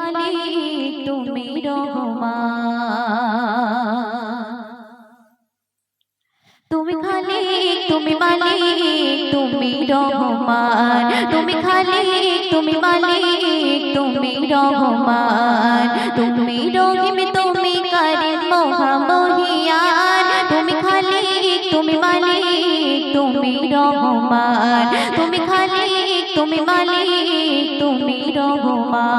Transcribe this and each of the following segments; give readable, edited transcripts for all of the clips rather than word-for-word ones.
মালিক তুমি রহমান। তুমি খালিক তুমি মালিক তুমি রহমান। তুমি খালিক তুমি মালিক তুমি রহমান। তুমি রহিম তুমি কারীম মহামহিয়ান। তুমি খালিক তুমি মালিক তুমি রহমান। তুমি খালিক তুমি মালিক তুমি রহমান।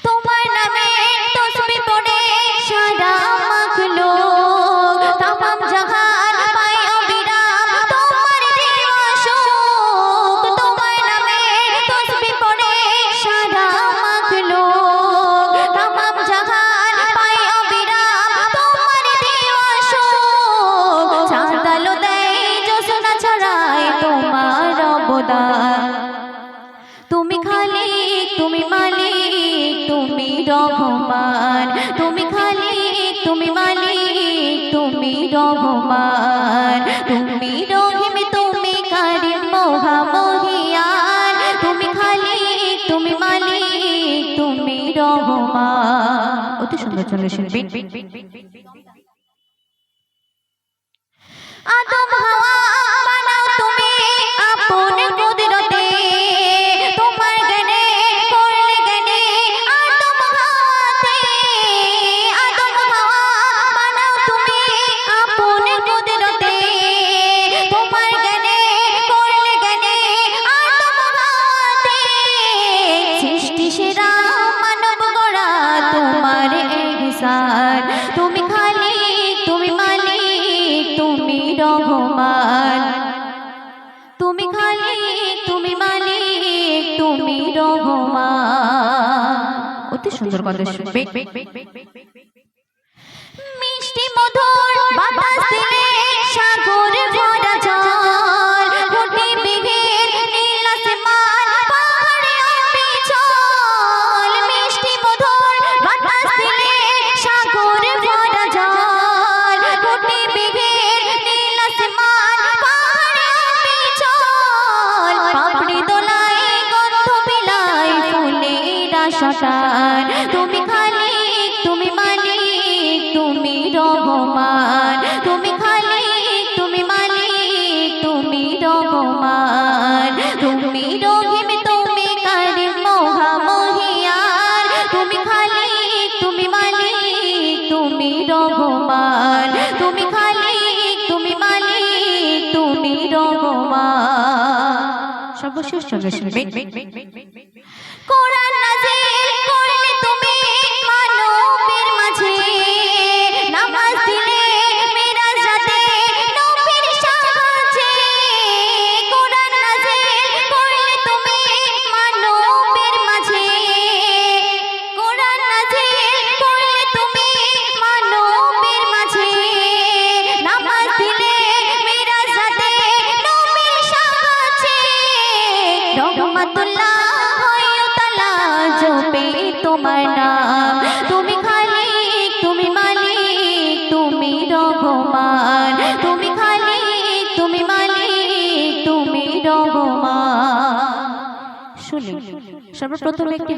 তোমার নামে তসবিহ পড়ে সারা মাখলুক, তামাম জাহান পায় অবিরাম তোমার দেওয়া সুখ। তোমার নামে তসবিহ পড়ে সারা মাখলুক, তামাম জাহান পায় অবিরাম তোমার দেওয়া সুখ। চাঁদ আলো দেয় জ্যোৎস্না ছড়ায় তোমার অবদান। তুমি খালিক তুমি মালিক তুমি রহমান। তুমি খালিক তুমি মালিক তুমি রহমান। তুমি রহিম তুমি কারীম মহামহিয়ান। তুমি খালিক তুমি মালিক তুমি রহমান। অতি সুন্দর চলে শুনবেন। আদম হাওয়া বানাও তুমি আপন কুদরতে, তোমার জ্ঞানে করলে জ্ঞানী আদম হাওয়াতে। আদম হাওয়া বানাও তুমি আপন কুদরতে, তোমার জ্ঞানে করলে জ্ঞানী আদম হাওয়াতে। সৃষ্টি সেরা মানব গড়া তোমার ইহসান। তুমি খালিক তুমি মালিক তুমি রহমান। তুমি খালিক তুমি মালিক তুমি রহমান। অতি সুন্দর কথা শুনবে। মিষ্টি মধুর বাতাস দিলে সাগর ভরা জল, কোটি বিঘের নীল আসমান পাহাড়ে অবিচল। মিষ্টি মধুর বাতাস দিলে সাগর ভরা জল, কোটি বিঘের নীল আসমান পাহাড়ে অবিচল। পাপড়ি দোলায় গন্ধ বিলায় ফুলের আশাটান। তুমি খালিক তুমি মালিক তুমি রহমান। তুমি খালিক তুমি মালিক তুমি রহমান। তুমি রহিম তুমি কারীম মহামহিয়ান। তুমি খালিক তুমি মালিক তুমি রহমান। তুমি খালিক তুমি মালিক তুমি রহমান। সর্বশেষ চলে শুনবে। কোরআন নাযিল করলে তুমি মানবের মাঝে, নামাজ দিলে মিরাজ রাতে নবীর সাহায্যে। কোরআন নাযিল করলে তুমি মানবের মাঝে, কোরআন নাযিল করলে তুমি মানবের মাঝে। নামাজ দিলে মিরাজ রাতে নবীর সাহায্যে। রহমাতুল্লাহ জপে তোমার নাম। তুমি খালিক তুমি মালিক তুমি রহমান। তুমি খালিক তুমি মালিক তুমি রহমান। শুনুন, সর্বপ্রথম একটি